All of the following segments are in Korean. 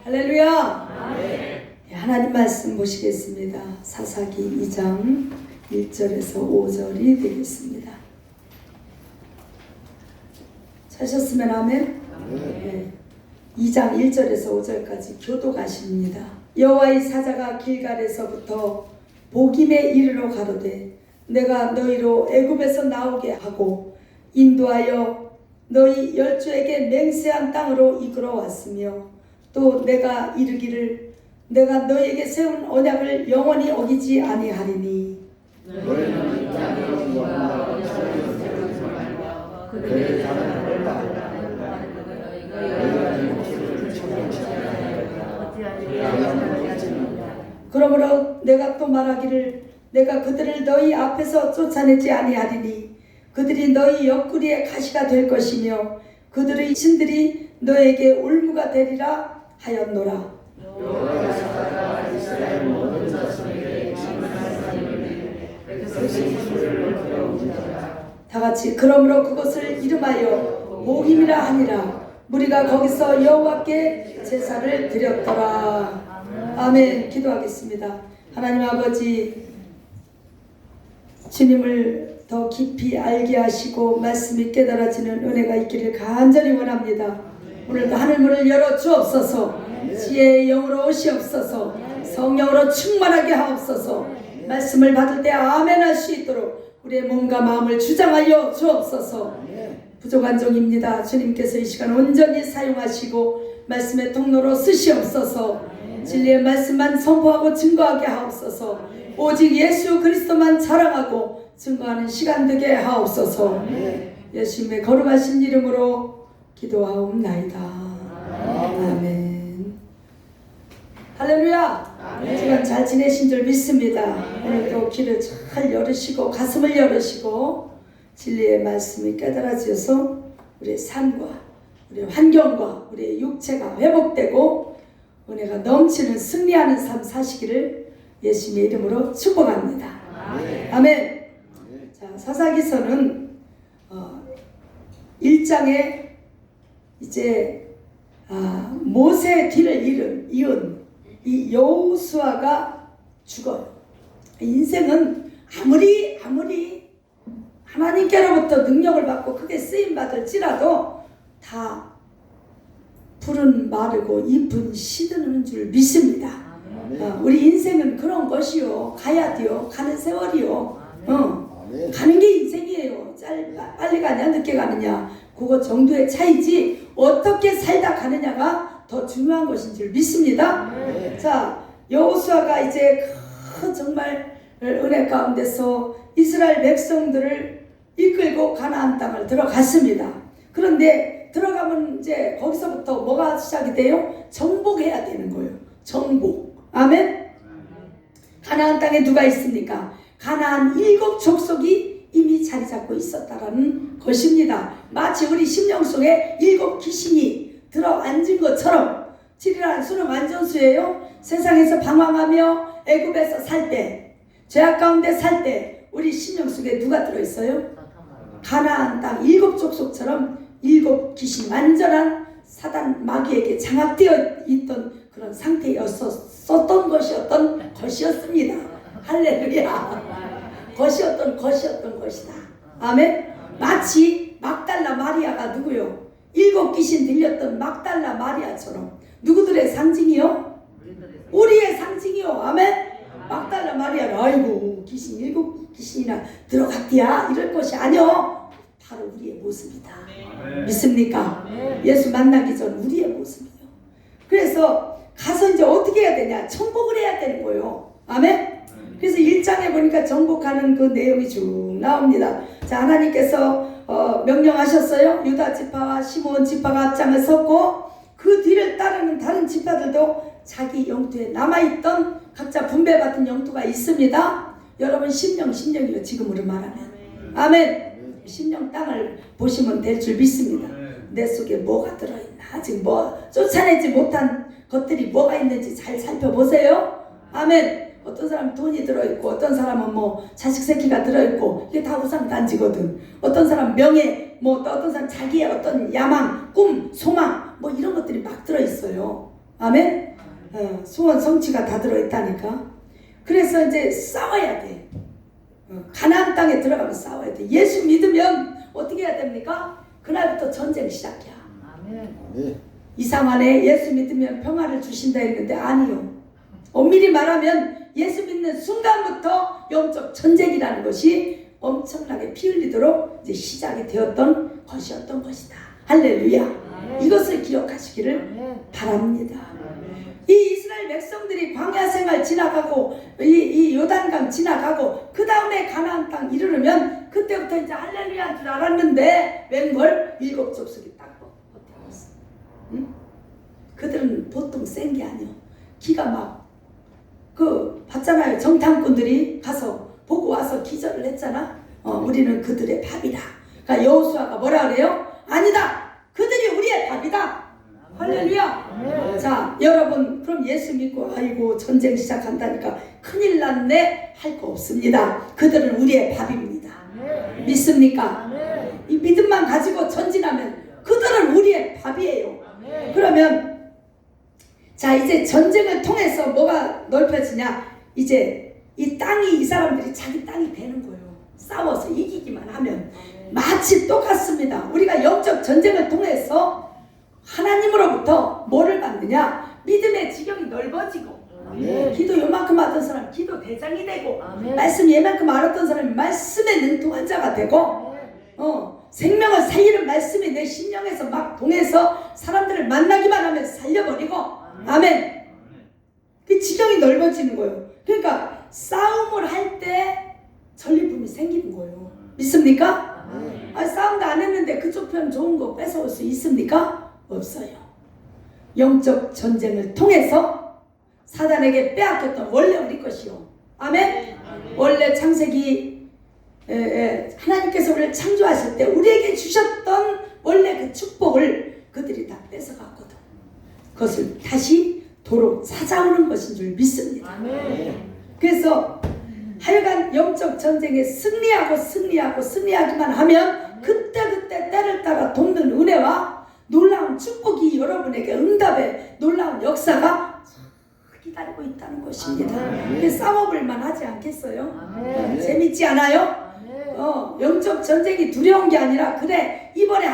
할렐루야. 하나님 말씀 보시겠습니다. 사사기 2장 1절에서 5절이 되겠습니다. 찾으셨으면 아멘. 네. 2장 1절에서 5절까지 교도가십니다. 여호와의 사자가 길갈에서부터 보김에 이르러 가로되 내가 너희로 애굽에서 나오게 하고 인도하여 너희 열조에게 맹세한 땅으로 이끌어 왔으며 또 내가 이르기를 내가 너희에게 세운 언약을 영원히 어기지 아니하리니 너희는 이 땅의 영광과 언약을 세우지 말며 그들의 자랑을 그러므로 내가 또 말하기를 내가 그들을 너희 앞에서 쫓아내지 아니하리니 그들이 너희 옆구리에 가시가 될 것이며 그들의 신들이 너에게 울무가 되리라 하였노라. 여호와의 사자가 이스라엘 모든 자손에게 말씀하시되 백성의 소리를 들어온지라. 다같이 그러므로 그것을 이름하여 보김이라 하니라. 무리가 거기서 여호와께 제사를 드렸더라. 아멘. 기도하겠습니다. 하나님 아버지, 주님을 더 깊이 알게 하시고 말씀이 깨달아지는 은혜가 있기를 간절히 원합니다. 오늘도 하늘문을 열어 주옵소서. 지혜의 영으로 오시옵소서. 성령으로 충만하게 하옵소서. 말씀을 받을 때 아멘 할 수 있도록 우리의 몸과 마음을 주장하여 주옵소서. 부족한 종입니다. 주님께서 이 시간 온전히 사용하시고 말씀의 통로로 쓰시옵소서. 진리의 말씀만 선포하고 증거하게 하옵소서. 오직 예수 그리스도만 자랑하고 증거하는 시간 되게 하옵소서. 예수님의 거룩하신 이름으로 기도하옵나이다. 아멘. 할렐루야. 시간 잘 지내신 줄 믿습니다. 오늘도 귀를 잘 열으시고 가슴을 열으시고 진리의 말씀이 깨달아져서 우리의 삶과 우리의 환경과 우리의 육체가 회복되고 은혜가 넘치는 승리하는 삶 사시기를 예수님의 이름으로 축복합니다. 아멘. 자, 사사기서는 1장에 이제 모세의 뒤를 이은 이 여호수아가 죽어요. 인생은 아무리 하나님께로부터 능력을 받고 크게 쓰임 받을지라도 다 풀은 마르고 잎은 시드는 줄 믿습니다. 우리 인생은 그런 것이요. 가야 돼요. 가는 세월이요. 가는 게 인생이에요. 빨리 가냐 늦게 가느냐 그거 정도의 차이지 어떻게 살다 가느냐가 더 중요한 것인 줄 믿습니다. 자, 여호수아가 이제 정말 은혜 가운데서 이스라엘 백성들을 이끌고 가나안 땅을 들어갔습니다. 그런데 들어가면 이제 거기서부터 뭐가 시작이 돼요? 정복해야 되는 거예요. 정복. 아멘. 가나안 땅에 누가 있습니까? 가나안 7 족속이 이미 자리 잡고 있었다라는 것입니다. 마치 우리 심령 속에 7 귀신이 들어앉은 것처럼 7이라는 수는 완전수예요. 세상에서 방황하며 애굽에서 살 때, 죄악 가운데 살 때 우리 심령 속에 누가 들어있어요? 가나안 땅 7 족속처럼 7 귀신, 완전한 사단 마귀에게 장악되어 있던 그런 상태였었던 것이었습니다. 할렐루야. 것이었던 것이다. 아멘. 마치 막달라 마리아가 누구요? 7 귀신 들렸던 막달라 마리아처럼 누구들의 상징이요? 우리의 상징이요. 아멘. 막달라 마리아는 아이고 귀신 7 귀신이나 들어갔디야 이럴 것이 아니요. 바로 우리의 모습이다. 믿습니까? 예수 만나기 전 우리의 모습이요. 그래서 가서 이제 어떻게 해야 되냐? 정복을 해야 되는 거예요. 아멘. 그래서 1장에 보니까 정복하는 그 내용이 쭉 나옵니다. 자, 하나님께서 명령하셨어요. 유다 지파와 시므온 지파가 앞장을 섰고 그 뒤를 따르는 다른 지파들도 자기 영토에 남아있던 각자 분배받은 영토가 있습니다. 여러분 심령이요. 지금으로 말하면. 아멘. 심령 땅을 보시면 될 줄 믿습니다. 내 속에 뭐가 들어있나, 지금 뭐 쫓아내지 못한 것들이 뭐가 있는지 잘 살펴보세요. 아멘. 어떤 사람은 돈이 들어있고 어떤 사람은 뭐 자식 새끼가 들어있고 이게 다 우상단지거든. 어떤 사람은 명예, 뭐 또 어떤 사람은 자기의 어떤 야망, 꿈, 소망 뭐 이런 것들이 막 들어있어요. 아멘? 소원 성취가 다 들어있다니까. 그래서 이제 싸워야 돼. 가나안 땅에 들어가면 싸워야 돼. 예수 믿으면 어떻게 해야 됩니까? 그날부터 전쟁 시작이야. 아멘. 이 삶 안에 예수 믿으면 평화를 주신다 했는데 아니요. 엄밀히 말하면 예수 믿는 순간부터 영적 전쟁이라는 것이 엄청나게 피 흘리도록 이제 시작이 되었던 것이었던 것이다. 할렐루야. 이것을 기억하시기를 바랍니다. 이 이스라엘 백성들이 광야 생활 지나가고 이 요단강 지나가고 그 다음에 가나안 땅 이르르면 그때부터 이제 할렐루야인 줄 알았는데 웬걸 7 족속이 딱 버텨왔어. 응? 그들은 보통 센 게 아니요. 기가 막 봤잖아요. 정탐꾼들이 가서 보고 와서 기절을 했잖아. 우리는 그들의 밥이다. 그러니까 여호수아가 뭐라 그래요? 아니다. 그들이 우리의 밥이다. 할렐루야. 자, 여러분 그럼 예수 믿고 아이고 전쟁 시작한다니까 큰일 났네 할 거 없습니다. 그들은 우리의 밥입니다. 믿습니까? 이 믿음만 가지고 전진하면 그들은 우리의 밥이에요. 그러면 자, 이제 전쟁을 통해서 뭐가 넓혀지냐? 이제 이 땅이 이 사람들이 자기 땅이 되는 거예요. 싸워서 이기기만 하면. 마치 똑같습니다. 우리가 영적 전쟁을 통해서 하나님으로부터 뭐를 받느냐? 믿음의 지경이 넓어지고, 기도 요만큼 하던 사람 기도 대장이 되고, 말씀 얘만큼 알았던 사람이 말씀에 능통한 자가 되고, 생명을 살리는 말씀이 내 심령에서 막 동해서 사람들을 만나기만 하면 살려버리고, 아멘. 그 지경이 넓어지는 거예요. 그러니까 싸움을 할 때 전리품이 생기는 거예요. 믿습니까? 싸움도 안 했는데 그쪽 편 좋은 거 뺏어올 수 있습니까? 없어요. 영적 전쟁을 통해서 사단에게 빼앗겼던 원래 우리 것이요. 아멘. 원래 창세기 하나님께서 우리를 창조하실 때 우리에게 주셨던 원래 그 축복을 그들이 다 뺏어갔거든. 그것을 다시 도로 찾아오는 것인 줄 믿습니다. 그래서 하여간 영적 전쟁에 승리하기만 하면 그때그때 때를 따라 돕는 은혜와 놀라운 축복이 여러분에게 응답의 놀라운 역사가 기다리고 있다는 것입니다. 싸워볼만 하지 않겠어요? 재밌지 않아요? 영적 전쟁이 두려운 게 아니라 그래 이번에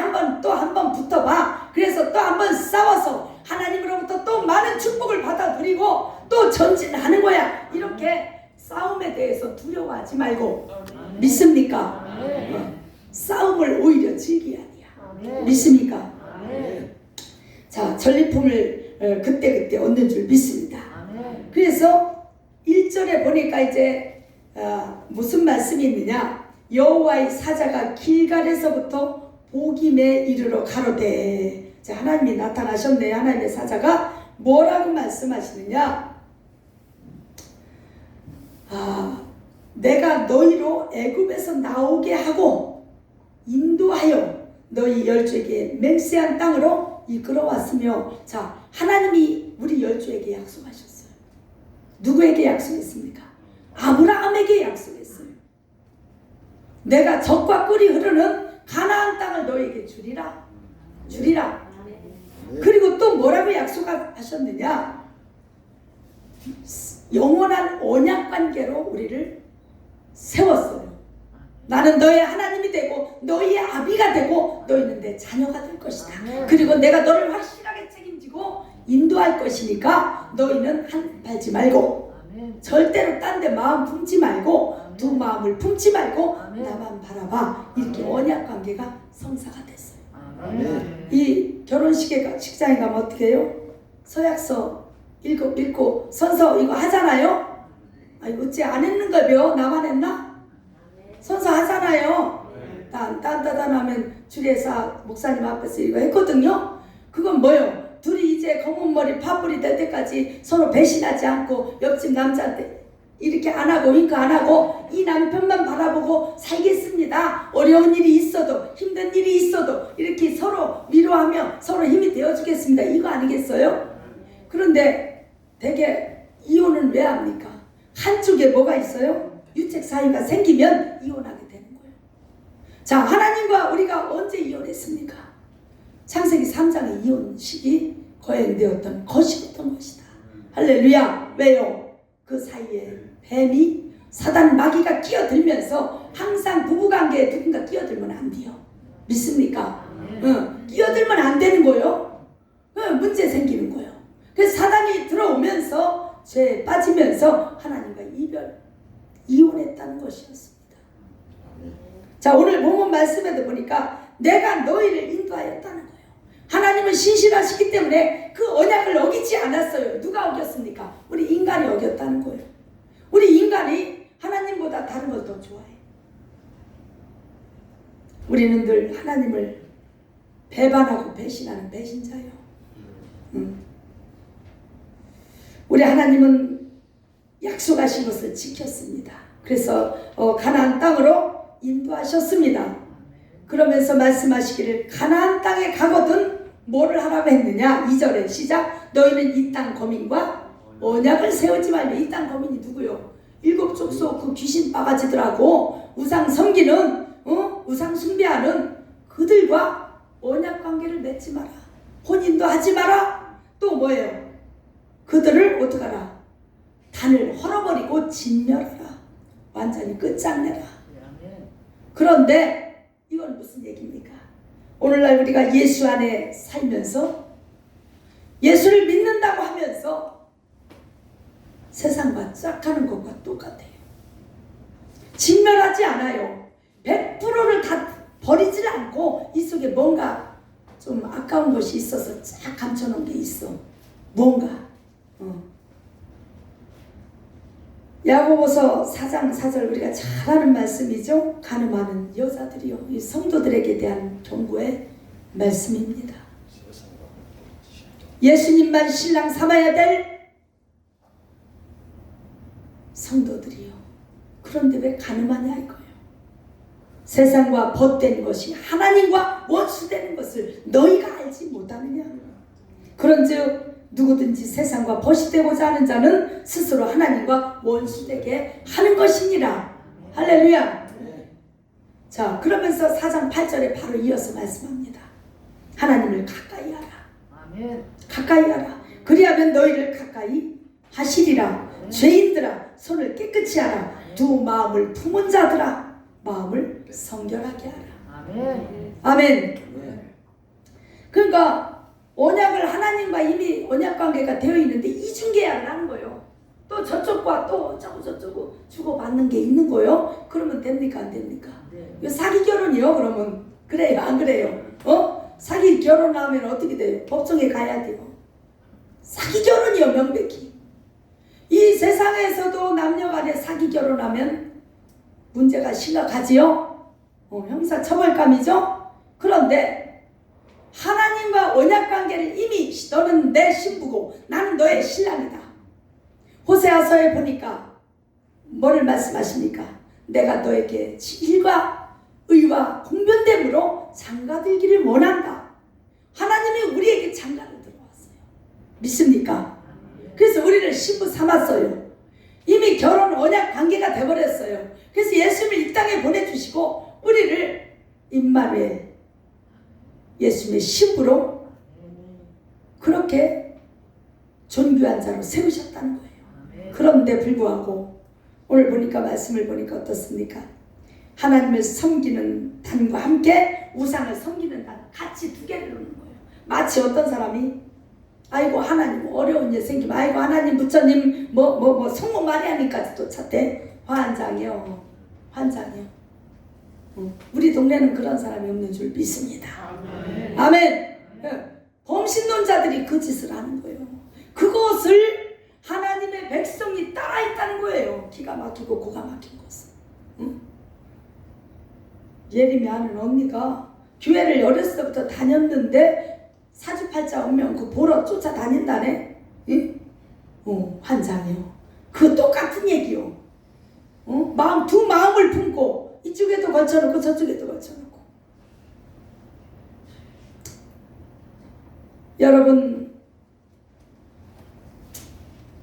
또 한 번 붙어봐. 그래서 또 한 번 싸워서 하나님으로부터 또 많은 축복을 받아들이고 또 전진하는 거야. 이렇게 싸움에 대해서 두려워하지 말고 믿습니까? 싸움을 오히려 즐겨야 돼요. 믿습니까? 자, 전리품을 그때그때 얻는 줄 믿습니다. 그래서 1절에 보니까 이제 무슨 말씀이 있느냐? 여호와의 사자가 길갈에서부터 보김에 이르러 가로되. 자, 하나님이 나타나셨네요. 하나님의 사자가 뭐라고 말씀하시느냐? 내가 너희로 애굽에서 나오게 하고 인도하여 너희 열조에게 맹세한 땅으로 이끌어왔으며. 자, 하나님이 우리 열조에게 약속하셨어요. 누구에게 약속했습니까? 아브라함에게 약속했어요. 내가 젖과 꿀이 흐르는 가나안 땅을 너희에게 주리라. 그리고 또 뭐라고 약속하셨느냐? 영원한 언약관계로 우리를 세웠어요. 나는 너의 하나님이 되고 너희의 아비가 되고 너희는 내 자녀가 될 것이다. 그리고 내가 너를 확실하게 책임지고 인도할 것이니까 너희는 한 팔지 말고 절대로 딴 데 마음 품지 말고 두 마음을 품지 말고 나만 바라봐. 이렇게 언약관계가 성사가 됐어요. 이 결혼식에 식장에 가면 어떻게 해요? 서약서 읽고 선서 이거 하잖아요. 아이고 어째 안 했는 거요? 나만 했나? 선서 하잖아요. 딴따단하면 주례사 목사님 앞에서 이거 했거든요. 그건 뭐요? 둘이 이제 검은 머리 파뿌리 될 때까지 서로 배신하지 않고 옆집 남자한테 이렇게 안 하고 윙크 안 하고 이 남편만 바라보고 살겠습니다. 어려운 일이 있어도 힘든 일이 있어도 이렇게 서로 위로하며 서로 힘이 되어주겠습니다. 이거 아니겠어요? 그런데 대개 이혼은 왜 합니까? 한쪽에 뭐가 있어요? 유책 사유가 생기면 이혼하게 되는 거예요. 자, 하나님과 우리가 언제 이혼했습니까? 창세기 3장의 이혼식이 허행되었던 것이었던 것이다. 할렐루야. 왜요? 그 사이에 뱀이 사단 마귀가 끼어들면서 항상 부부관계에 누군가 끼어들면 안 돼요. 믿습니까? 끼어들면 안 되는 거예요. 문제 생기는 거예요. 그래서 사단이 들어오면서 죄에 빠지면서 하나님과 이혼했다는 것이었습니다. 자, 오늘 본문 말씀에도 보니까 내가 너희를 인도하였다는 거예요. 하나님은 신실하시기 때문에 그 언약을 어기지 않았어요. 누가 어겼습니까? 우리 인간이 어겼다는 거예요. 우리 인간이 하나님보다 다른 걸 더 좋아해. 우리는 늘 하나님을 배반하고 배신하는 배신자예요. 우리 하나님은 약속하신 것을 지켰습니다. 그래서 가나안 땅으로 인도하셨습니다. 그러면서 말씀하시기를 가나안 땅에 가거든 뭐를 하라고 했느냐? 2절에 시작. 너희는 이 땅 거민과 언약을 세우지 말며. 이 땅 거민이 누구요? 7 족속 그 귀신 바가지들하고 우상 섬기는 우상 숭배하는 그들과 언약 관계를 맺지 마라. 혼인도 하지 마라. 또 뭐예요? 그들을 어떡하라? 단을 헐어버리고 진멸하라. 완전히 끝장내라. 그런데 이건 무슨 얘기입니까? 오늘날 우리가 예수 안에 살면서 예수를 믿는다고 하면서 세상과 짝하는 것과 똑같아요. 진멸하지 않아요. 100%를 다 버리질 않고 이 속에 뭔가 좀 아까운 것이 있어서 쫙 감춰놓은 게 있어. 뭔가 야고보서 4장 4절 우리가 잘 아는 말씀이죠. 가늠하는 여자들이요. 이 성도들에게 대한 경고의 말씀입니다. 예수님만 신랑 삼아야 될 성도들이요. 그런데 왜 가늠하냐 이거예요. 세상과 벗된 것이 하나님과 원수되는 것을 너희가 알지 못하느냐. 그런즉 누구든지 세상과 벗이 되고자 하는 자는 스스로 하나님과 원수되게 하는 것이니라. 할렐루야. 자, 그러면서 4장 8절에 바로 이어서 말씀합니다. 하나님을 가까이 하라. 아멘. 가까이 하라. 그리하면 너희를 가까이 하시리라. 죄인들아 손을 깨끗이 하라. 두 마음을 품은 자들아 마음을 성결하게 하라. 아멘. 아멘. 그러니까 언약을 하나님과 이미 언약 관계가 되어 있는데 이중계약을 하는 거예요. 또 저쪽과 또 어쩌고 주고받는 게 있는 거예요. 그러면 됩니까 안 됩니까? 네. 이거 사기 결혼이요. 그러면 그래요 안 그래요? 사기 결혼하면 어떻게 돼요? 법정에 가야 돼요. 사기 결혼이요. 명백히 이 세상에서도 남녀간에 사기 결혼하면 문제가 심각하지요. 형사 처벌감이죠. 그런데 하나님과 언약 관계를 이미 너는 내 신부고 나는 너의 신랑이다. 호세아서에 보니까 뭐를 말씀하십니까? 내가 너에게 진리와 의와 공변됨으로 장가들기를 원한다. 하나님이 우리에게 장가를 들어왔어요. 믿습니까? 그래서 우리를 신부 삼았어요. 이미 결혼 언약 관계가 되어버렸어요. 그래서 예수님을 이 땅에 보내주시고 우리를 임마누엘 예수님의 신부로 그렇게 존귀한 자로 세우셨다는 거예요. 그런데 불구하고 오늘 보니까 말씀을 보니까 어떻습니까? 하나님을 섬기는 단과 함께 우상을 섬기는 단 같이 두 개를 놓는 거예요. 마치 어떤 사람이 아이고 하나님 어려운 일 생기면 아이고 하나님 부처님 성모 마리아님까지 또 찾대. 환장이요. 환장이요. 우리 동네는 그런 사람이 없는 줄 믿습니다. 아멘. 아멘. 범신론자들이 그 짓을 하는 거예요. 그것을 하나님의 백성이 따라했다는 거예요. 기가 막히고 고가 막힌 것을. 예림이 아는 언니가 교회를 어렸을 때부터 다녔는데 사주팔자 오면 그 보러 쫓아다닌다네. 환장이요. 그 똑같은 얘기요. 두 마음을 품고 이쪽에도 걸쳐놓고 저쪽에도 걸쳐놓고. 여러분,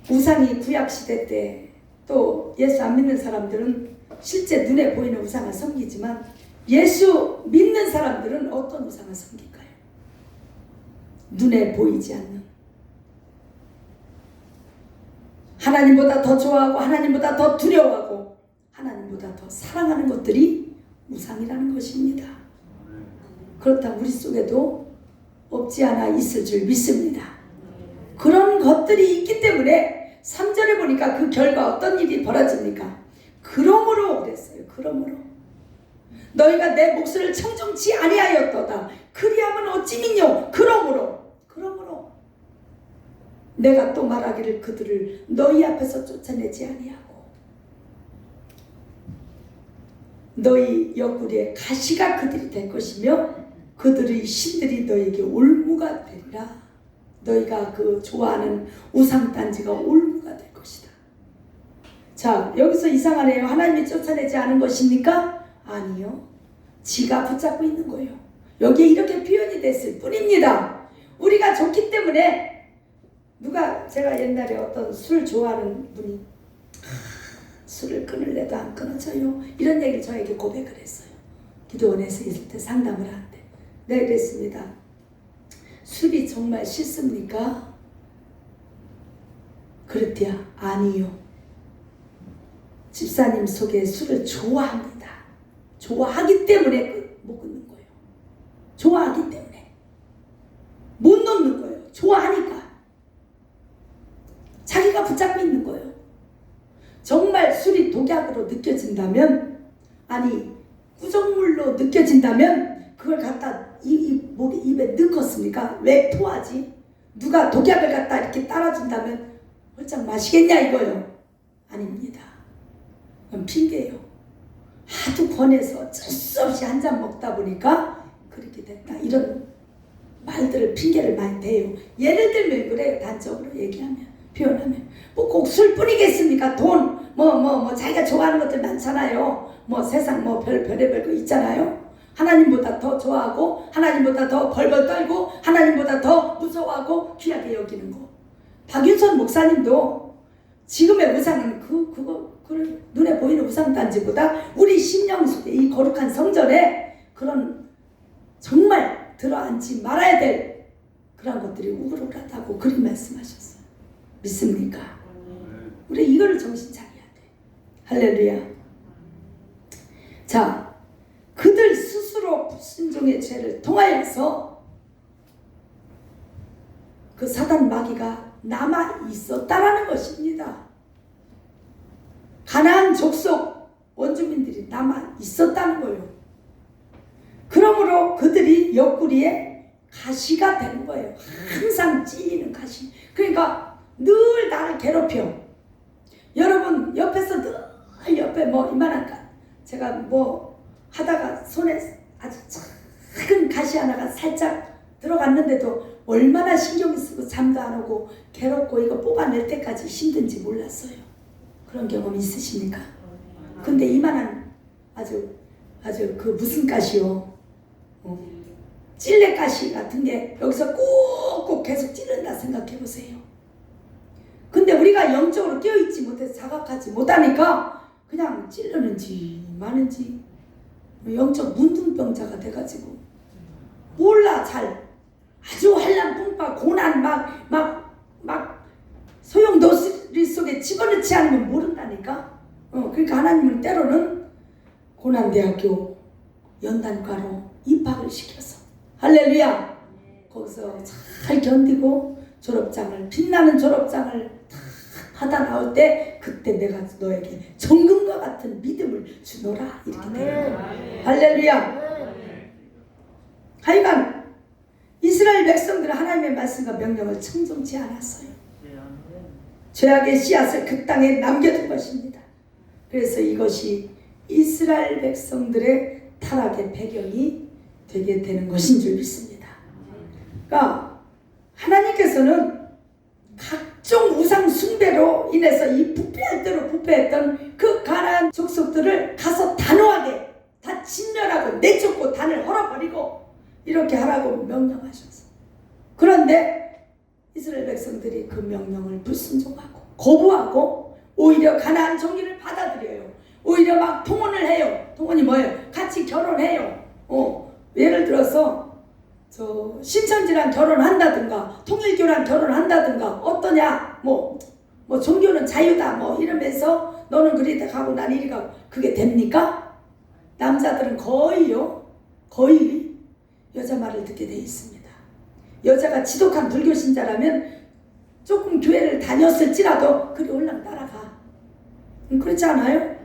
우상이 구약시대 때 또 예수 안 믿는 사람들은 실제 눈에 보이는 우상을 섬기지만 예수 믿는 사람들은 어떤 우상을 섬길까요? 눈에 보이지 않는 하나님보다 더 좋아하고 하나님보다 더 두려워하고 하나님보다 더 사랑하는 것들이 우상이라는 것입니다. 그렇다면 우리 속에도 없지 않아 있을 줄 믿습니다. 그런 것들이 있기 때문에 3절에 보니까 그 결과 어떤 일이 벌어집니까? 그러므로 그랬어요. 그러므로 너희가 내 목소리를 청종치 아니하였도다. 그리하면 어찌 믿뇨? 그러므로 내가 또 말하기를 그들을 너희 앞에서 쫓아내지 아니하고 너희 옆구리에 가시가 그들이 될 것이며 그들의 신들이 너에게 올무가 되리라. 너희가 그 좋아하는 우상단지가 올무가 될 것이다. 자, 여기서 이상하네요. 하나님이 쫓아내지 않은 것입니까? 아니요. 지가 붙잡고 있는 거예요. 여기에 이렇게 표현이 됐을 뿐입니다. 우리가 좋기 때문에 제가 옛날에 어떤 술 좋아하는 분이 술을 끊을래도 안 끊어져요. 이런 얘기를 저에게 고백을 했어요. 기도원에서 있을 때 상담을 하는데 내가 그랬습니다. 술이 정말 싫습니까? 그랬대요. 아니요. 집사님 속에 술을 좋아합니다. 좋아하기 때문에 못 끊는 거예요. 좋아하기 때문에 못 놓는 거예요. 좋아하니까 자기가 붙잡고 있는 거예요. 정말 술이 독약으로 느껴진다면, 아니 구정물로 느껴진다면 그걸 갖다 입에 넣겠습니까? 왜 토하지? 누가 독약을 갖다 이렇게 따라준다면 홀짝 마시겠냐 이거요? 아닙니다. 그건 핑계예요. 하도 권해서 어쩔 수 없이 한 잔 먹다 보니까 그렇게 됐다. 이런 말들을 핑계를 많이 대요. 예를 들면 그래요. 단적으로 얘기하면, 표현하면 뭐 꼭 술뿐이겠습니까? 돈 자기가 좋아하는 것들 많잖아요. 세상 별의별 거 있잖아요. 하나님보다 더 좋아하고 하나님보다 더 벌벌 떨고 하나님보다 더 무서워하고 귀하게 여기는 거. 박윤선 목사님도 지금의 우상은 그거 눈에 보이는 우상단지보다 우리 심령 속에 이 거룩한 성전에 그런 정말 들어앉지 말아야 될 그런 것들이 우글우글하다고 그리 말씀하셨어요. 믿습니까? 우리 이거를 정신 차려야 돼. 할렐루야. 자, 그들 스스로 불순종의 죄를 통하여서 그 사단 마귀가 남아 있었다라는 것입니다. 가나안 족속 원주민들이 남아 있었다는 거예요. 그러므로 그들이 옆구리에 가시가 되는 거예요. 항상 찔리는 가시. 그러니까 늘 나를 괴롭혀. 여러분 옆에서 늘 옆에 이만한 제가 하다가 손에 아주 작은 가시 하나가 살짝 들어갔는데도 얼마나 신경이 쓰고 잠도 안 오고 괴롭고 이거 뽑아낼 때까지 힘든지 몰랐어요. 그런 경험 있으십니까? 근데 이만한 아주 그 무슨 가시요? 찔레가시 같은 게 여기서 꾹꾹 계속 찌른다 생각해 보세요. 근데 우리가 영적으로 깨어있지 못해서 자각하지 못하니까 그냥 찔르는지 마는지 영적 문둥병자가 돼가지고 몰라. 잘 아주 한량풍파 고난 막 소용돌이 속에 집어넣지 않으면 모른다니까. 그러니까 하나님은 때로는 고난대학교 연단과로 입학을 시켜서 할렐루야 거기서 잘 견디고 빛나는 졸업장을 다 받아 나올 때 그때 내가 너에게 정금과 같은 믿음을 주노라 이렇게 되는 거예요. 할렐루야. 하여간 이스라엘 백성들은 하나님의 말씀과 명령을 청종치 않았어요. 죄악의 씨앗을 그 땅에 남겨둔 것입니다. 그래서 이것이 이스라엘 백성들의 타락의 배경이 되게 되는 것인 줄 믿습니다. 그러니까 하나님께서는 각종 우상 숭배로 인해서 이 부패할 대로 부패했던 그 가나안 족속들을 가서 단호하게 다 진멸하고 내쫓고 단을 헐어버리고 이렇게 하라고 명령하셨어요. 그런데 이스라엘 백성들이 그 명령을 불순종하고 거부하고 오히려 가나안 종기를 받아들여요. 오히려 막 통혼을 해요. 통혼이 뭐예요? 같이 결혼해요. 예를 들어서 신천지랑 결혼한다든가 통일교랑 결혼한다든가 어떠냐 뭐 종교는 자유다 뭐 이러면서 너는 그리 가고 난 이리 가고 그게 됩니까? 남자들은 거의 여자 말을 듣게 돼 있습니다. 여자가 지독한 불교 신자라면 조금 교회를 다녔을지라도 그리 올랑 따라가. 그렇지 않아요?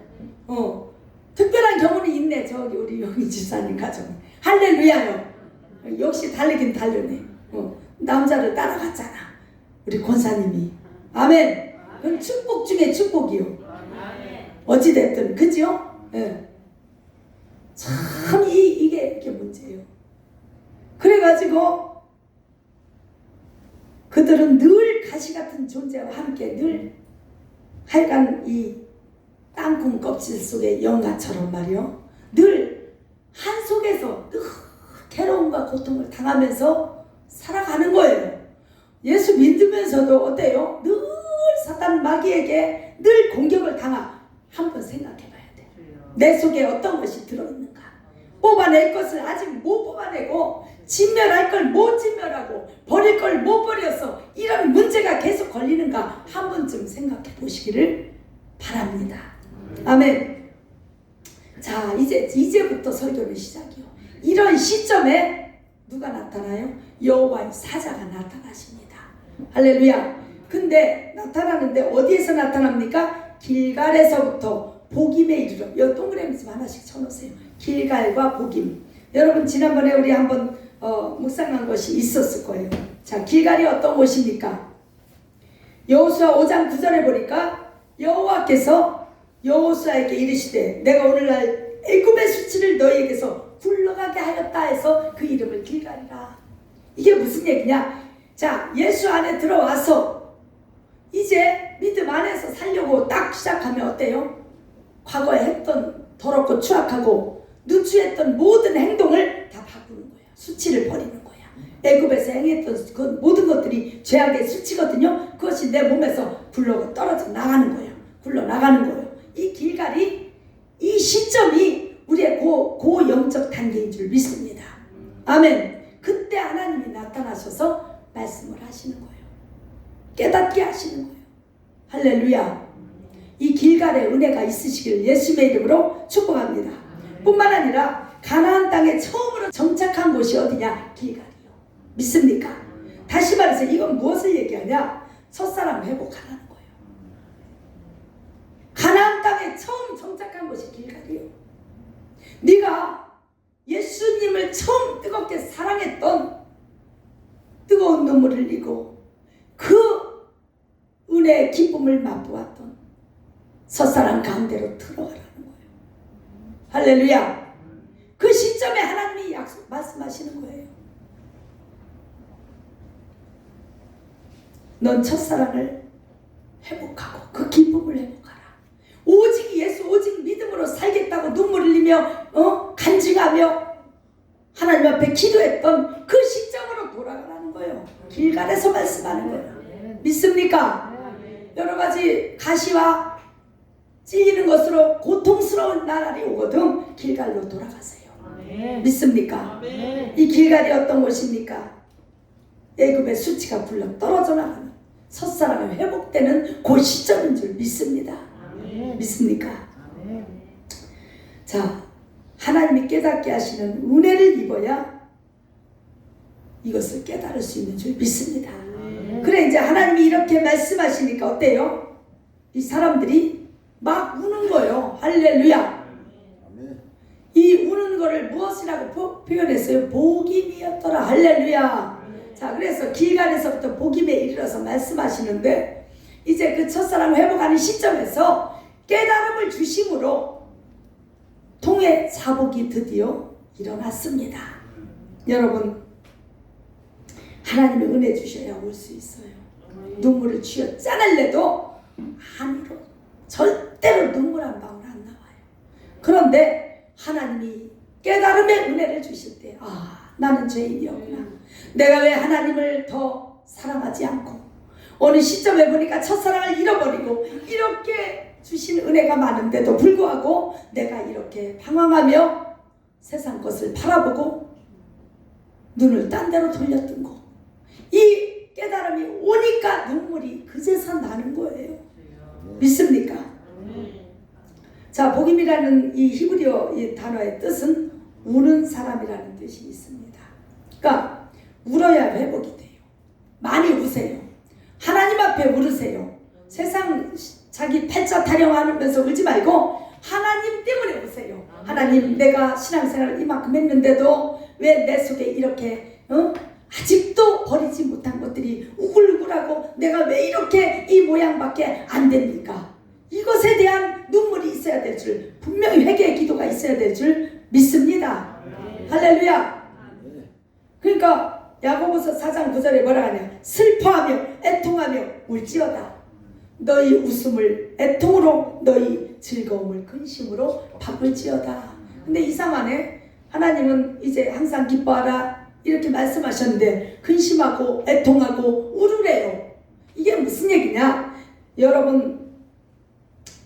특별한 경우는 있네. 저기 우리 영희 집사님 가정은. 할렐루야요. 역시 다르긴 다르네. 남자를 따라갔잖아. 우리 권사님이. 아멘. 그건 축복 중에 축복이요. 어찌됐든 그죠? 네. 참 이게 문제예요. 그래가지고 그들은 늘 가시 같은 존재와 함께 늘 하여간 이 땅콩 껍질 속의 영가처럼 말이요. 늘 한 속에서 늘 괴로움과 고통을 당하면서 살아가는 거예요. 예수 믿으면서도 어때요? 늘 사단 마귀에게 늘 공격을 당하. 한번 생각해 봐야 돼. 내 속에 어떤 것이 들어있는가. 뽑아낼 것을 아직 못 뽑아내고 진멸할 걸 못 진멸하고 버릴 걸 못 버려서 이런 문제가 계속 걸리는가 한 번쯤 생각해 보시기를 바랍니다. 아멘. 자, 이제부터 설교는 시작이요. 이런 시점에 누가 나타나요? 여호와의 사자가 나타나십니다. 할렐루야. 근데 나타나는데 어디에서 나타납니까? 길갈에서부터 복임에 이르러. 여기 동그라미 좀 하나씩 쳐놓으세요. 길갈과 복임. 여러분 지난번에 우리 한번 묵상한 것이 있었을 거예요. 자, 길갈이 어떤 곳입니까? 여호수아 5장 9절에 보니까 여호와께서 여호수아에게 이르시되 내가 오늘날 애굽의 수치를 너희에게서 굴러가게 하였다 해서 그 이름을 길갈이라. 이게 무슨 얘기냐? 자, 예수 안에 들어와서 이제 믿음 안에서 살려고 딱 시작하면 어때요? 과거에 했던 더럽고 추악하고 누추했던 모든 행동을 다 바꾸는 거야. 수치를 버리는 거야. 애굽에서 행했던 그 모든 것들이 죄악의 수치거든요. 그것이 내 몸에서 굴러 떨어져 나가는 거예요. 굴러 나가는 거예요. 이 길갈이 이 시점이 우리의 고 영적 단계인 줄 믿습니다. 아멘. 그때 하나님이 나타나셔서 말씀을 하시는 거예요. 깨닫게 하시는 거예요. 할렐루야. 이 길갈의 은혜가 있으시길 예수의 이름으로 축복합니다. 뿐만 아니라 가나안 땅에 처음으로 정착한 곳이 어디냐? 길갈이요. 믿습니까? 다시 말해서 이건 무엇을 얘기하냐? 첫사랑 회복하라는 거예요. 가나안 땅에 처음 정착한 곳이 길갈이요. 네가 예수님을 처음 뜨겁게 사랑했던 뜨거운 눈물을 흘리고 그 은혜의 기쁨을 맛보았던 첫사랑 가운데로 들어가라는 거예요. 할렐루야. 그 시점에 하나님이 말씀하시는 거예요. 넌 첫사랑을 회복하고 그 기쁨을 회복하라. 오직 예수, 오직 믿음으로 살겠다고 눈물 흘리며 간증하며 하나님 앞에 기도했던 그 시점으로 돌아가라는 거예요. 길갈에서 말씀하는 거예요. 믿습니까? 여러 가지 가시와 찔리는 것으로 고통스러운 나날이 오거든 길갈로 돌아가세요. 믿습니까? 이 길갈이 어떤 곳입니까? 애굽의 수치가 굴러 떨어져 나가는 첫사랑이 회복되는 그 시점인 줄 믿습니다. 믿습니까? 자, 하나님이 깨닫게 하시는 은혜를 입어야 이것을 깨달을 수 있는 줄 믿습니다. 그래 이제 하나님이 이렇게 말씀하시니까 어때요? 이 사람들이 막 우는 거예요. 할렐루야. 이 우는 거를 무엇이라고 표현했어요? 복임이었더라. 할렐루야. 자, 그래서 길갈에서부터 복임에 이르러서 말씀하시는데 이제 그 첫사랑 회복하는 시점에서 깨달음을 주심으로 통해 사복이 드디어 일어났습니다. 여러분, 하나님의 은혜 주셔야 올 수 있어요. 눈물을 쥐어 짜낼래도 안으로 절대로 눈물 한 방울 안 나와요. 그런데 하나님이 깨달음의 은혜를 주실 때 나는 죄인이었구나. 내가 왜 하나님을 더 사랑하지 않고 어느 시점에 보니까 첫사랑을 잃어버리고 이렇게 주신 은혜가 많은데도 불구하고 내가 이렇게 방황하며 세상 것을 바라보고 눈을 딴 데로 돌렸던 거. 이 깨달음이 오니까 눈물이 그제서 나는 거예요. 믿습니까? 자, 복음이라는 이 히브리어 이 단어의 뜻은 우는 사람이라는 뜻이 있습니다. 그러니까 울어야 회복이 돼요. 많이 우세요. 하나님 앞에 울으세요. 세상 자기 패자 타령하면서 울지 말고 하나님 때문에 우세요. 하나님, 내가 신앙생활을 이만큼 했는데도 왜 내 속에 이렇게 아직도 버리지 못한 것들이 우글우글하고 내가 왜 이렇게 이 모양밖에 안 됩니까? 이것에 대한 눈물이 있어야 될 줄, 분명히 회개의 기도가 있어야 될 줄 믿습니다. 할렐루야. 그러니까 야고보서 4장 9절에 뭐라 하냐? 슬퍼하며 애통하며 울지어다. 너희 웃음을 애통으로, 너희 즐거움을 근심으로 바꿀지어다. 근데 이상하네. 하나님은 이제 항상 기뻐하라 이렇게 말씀하셨는데 근심하고 애통하고 울으래요. 이게 무슨 얘기냐? 여러분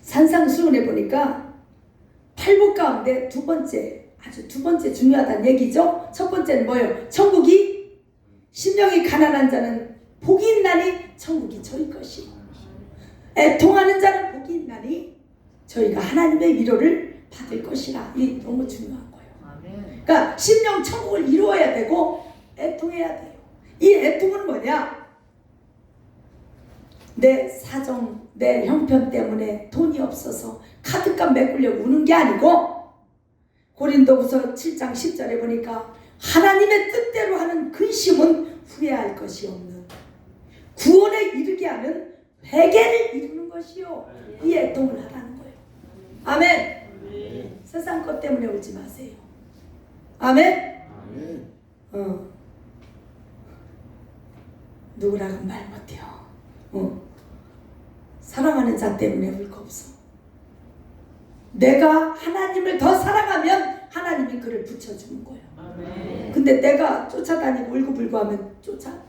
산상수훈에 보니까 8복 가운데 두 번째, 아주 두 번째 중요하다는 얘기죠. 첫 번째는 뭐예요? 천국이, 심령이 가난한 자는 복이 있나니 천국이 저희 것이, 애통하는 자는 복이 있나니 저희가 하나님의 위로를 받을 것이라. 이게 너무 중요한 거예요. 그러니까 심령 천국을 이루어야 되고 애통해야 돼요. 이 애통은 뭐냐? 내 사정, 내 형편 때문에 돈이 없어서 카드값 메꾸려고 우는 게 아니고, 고린도후서 7장 10절에 보니까 하나님의 뜻대로 하는 근심은 후회할 것이 없는, 구원에 이르게 하는 회개를 이루는 것이요, 이 애통을 하라는 거예요. 아멘. 세상 것 때문에 울지 마세요. 아멘. 누구라고 말 못해요. 사랑하는 자 때문에 울 거 없어. 내가 하나님을 더 사랑하면 하나님이 그를 붙여주는 거예요. 근데 내가 쫓아다니고 울고불고 하면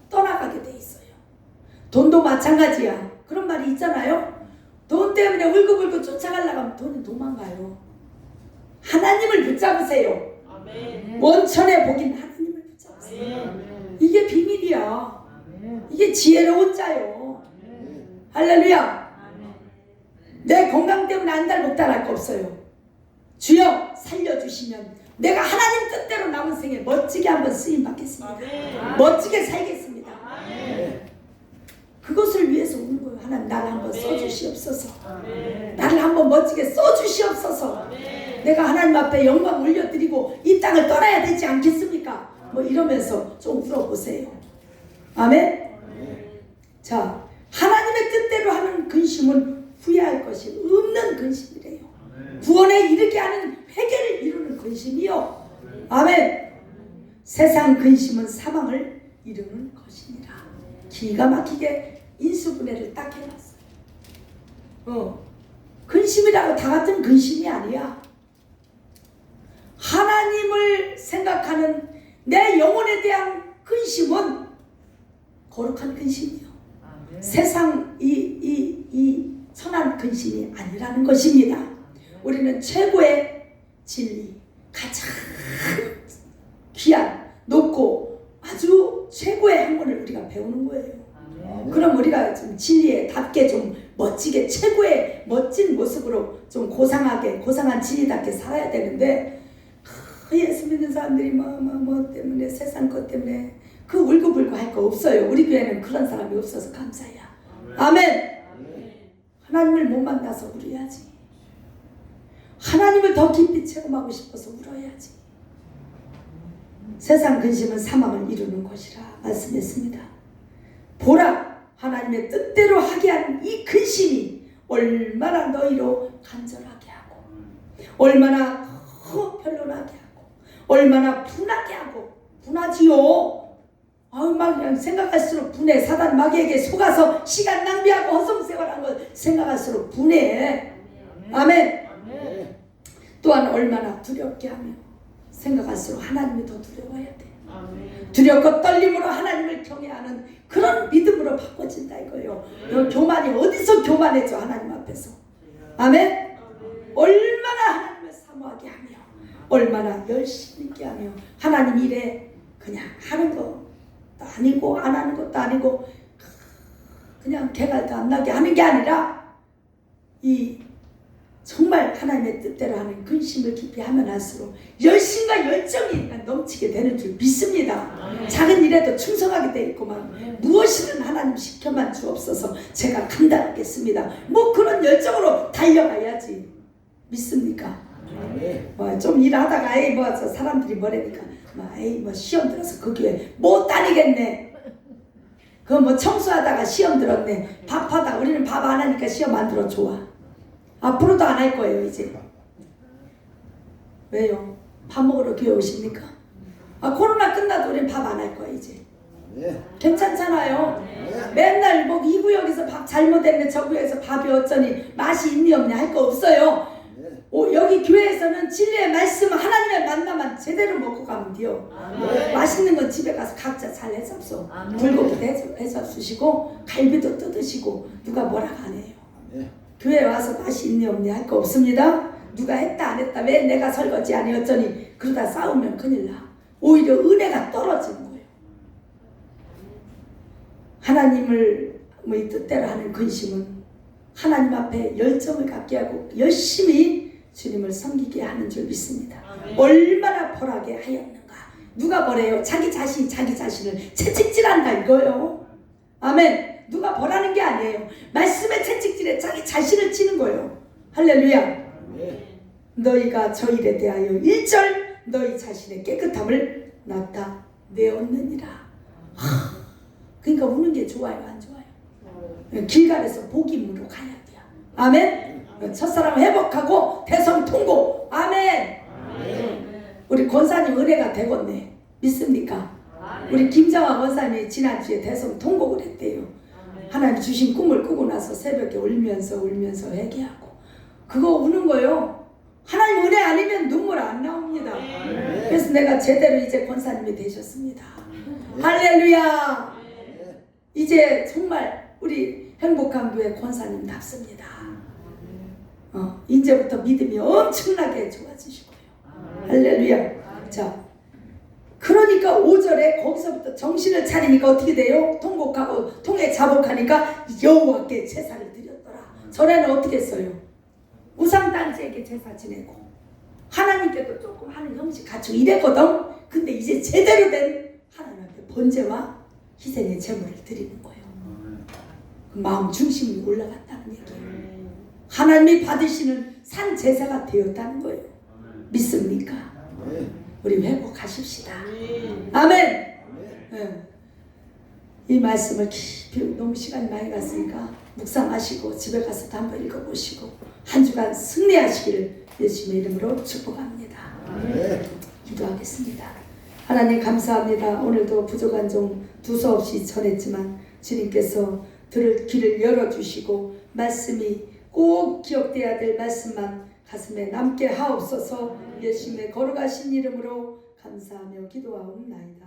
떠나가게 돼 있어요. 돈도 마찬가지야. 그런 말이 있잖아요. 돈 때문에 울고불고 쫓아가려고 하면 돈은 도망가요. 하나님을 붙잡으세요. 원천의 복인 하나님을 붙잡으세요. 이게 비밀이야. 이게 지혜로운 자요. 할렐루야. 내 건강 때문에 안달복달할 거 없어요. 주여 살려주시면 내가 하나님 뜻대로 남은 생에 멋지게 한번 쓰임 받겠습니다. 멋지게 살겠습니다. 그것을 위해서 우는 거예요. 하나님, 나를 한번 써주시옵소서. 나를 한번 멋지게 써주시옵소서. 내가 하나님 앞에 영광 올려드리고 이 땅을 떠나야 되지 않겠습니까? 뭐 이러면서 좀 울어보세요. 아멘. 자, 하나님의 뜻대로 하는 근심은 후회할 것이 없는 근심이래요. 구원에 이르게 하는 회개를 이루는 근심이요. 아멘. 세상 근심은 사망을 이루는 것이니라. 기가 막히게 인수분해를 딱 해놨어요. 근심이라고 다 같은 근심이 아니야. 하나님을 생각하는 내 영혼에 대한 근심은 거룩한 근심이요. 세상 이 선한 근심이 아니라는 것입니다. 우리는 최고의 진리, 가장 귀한, 높고 아주 최고의 학문을 우리가 배우는 거예요. 그럼 우리가 좀 진리에 답게 좀 멋지게 최고의 멋진 모습으로 좀 고상한 진리답게 살아야 되는데, 예수 믿는 사람들이 뭐 때문에, 세상 것 때문에 그 울고불고 할 거 없어요. 우리 교회는 그런 사람이 없어서 감사해요. 아멘. 하나님을 못 만나서 울어야지. 하나님을 더 깊이 체험하고 싶어서 울어야지. 세상 근심은 사망을 이루는 것이라 말씀했습니다. 보라, 하나님의 뜻대로 하게 하는 이 근심이 얼마나 너희로 간절하게 하고, 얼마나 변론하게 하고, 얼마나 분하게 하고. 분하지요. 막 그냥 생각할수록 분해. 사단 마귀에게 속아서 시간 낭비하고 허송세월한 걸 생각할수록 분해. 아멘. 또한 얼마나 두렵게 하며 생각할수록 하나님이 더 두려워야 돼. 두렵고 떨림으로 하나님을 경외하는 그런 믿음으로 바꿔진다 이거예요. 교만이 어디서 교만해져? 하나님 앞에서. 아멘. 얼마나 하나님을 사모하게 하며, 얼마나 열심히 있게 하며 하나님 일에 그냥 하는 거. 아니고 안 하는 것도 아니고 그냥 개갈도 안 나게 하는 게 아니라 이 정말 하나님의 뜻대로 하는 근심을 깊이 하면 할수록 열심과 열정이 넘치게 되는 줄 믿습니다. 작은 일에도 충성하게 돼 있고만 무엇이든 하나님 시켜만 주옵소서. 제가 감당하겠습니다. 뭐 그런 열정으로 달려가야지. 믿습니까? 좀 일하다가 에이 뭐 사람들이 뭐래니까 에이 뭐 시험 들어서 그 교회 못 다니겠네. 그 뭐 청소하다가 시험 들었네. 밥하다 우리는 밥 안 하니까 시험 안 들어. 좋아. 앞으로도 안 할 거예요 이제. 왜요? 밥 먹으러 교회 오십니까? 코로나 끝나도 우리는 밥 안 할 거야 이제. 괜찮잖아요. 맨날 뭐 이 구역에서 밥 잘못했네 저 구역에서 밥이 어쩌니 맛이 있니 없니 할 거 없어요. 여기 교회에서는 진리의 말씀 하나님의 만나만 제대로 먹고 가면 돼요. 맛있는 건 집에 가서 각자 잘 해잡수. 불고기도 해잡수시고 갈비도 뜯으시고 누가 뭐라고 안 해요. 교회에 와서 맛이 있니 없니 할 거 없습니다. 누가 했다 안 했다 왜 내가 설거지 안 해었더니 그러다 싸우면 큰일 나. 오히려 은혜가 떨어지는 거예요. 하나님을 이 뜻대로 하는 근심은 하나님 앞에 열정을 갖게 하고 열심히 주님을 섬기게 하는 줄 믿습니다. 얼마나 벌하게 하였는가. 누가 뭐래요? 자기 자신이 자기 자신을 채찍질한다 이거요. 아멘. 누가 벌하는 게 아니에요. 말씀의 채찍질에 자기 자신을 치는 거예요. 할렐루야. 너희가 저 일에 대하여 1절 너희 자신의 깨끗함을 나타내었느니라. 그러니까 우는 게 좋아요 안 좋아요? 길갈에서 복임으로 가야 돼요. 아멘. 첫사람 회복하고 대성 통고. 아멘. 우리 권사님 은혜가 되겠네. 믿습니까? 우리 김정아 권사님이 지난주에 대성 통곡을 했대요. 하나님 주신 꿈을 꾸고 나서 새벽에 울면서 회개하고. 그거 우는 거요. 하나님 은혜 아니면 눈물 안 나옵니다. 그래서 내가 제대로 이제 권사님이 되셨습니다. 할렐루야. 이제 정말 우리 행복한 교회 권사님답습니다. 이제부터 믿음이 엄청나게 좋아지실 거예요. 할렐루야. 자, 그러니까 5절에 거기서부터 정신을 차리니까 어떻게 돼요? 통곡하고 통에 자복하니까 여호와께 제사를 드렸더라. 전에는 어떻게 했어요? 우상단지에게 제사 지내고 하나님께도 조금 하는 형식 갖추고 이랬거든. 근데 이제 제대로 된 하나님 앞에 번제와 희생의 제물을 드리는 거예요. 그 마음 중심이 올라갔다는 얘기예요. 하나님이 받으시는 산 제사가 되었다는 거예요. 믿습니까? 우리 회복하십시다. 아멘. 이 말씀을 깊이 너무 시간이 많이 갔으니까 묵상하시고 집에 가서도 한번 읽어보시고 한 주간 승리하시기를 예수님의 이름으로 축복합니다. 기도하겠습니다. 하나님 감사합니다. 오늘도 부족한 좀 두서없이 전했지만 주님께서 들을 길을 열어주시고 말씀이 꼭 기억돼야 될 말씀만 가슴에 남게 하옵소서. 예수님의 거룩하신 이름으로 감사하며 기도하옵나이다.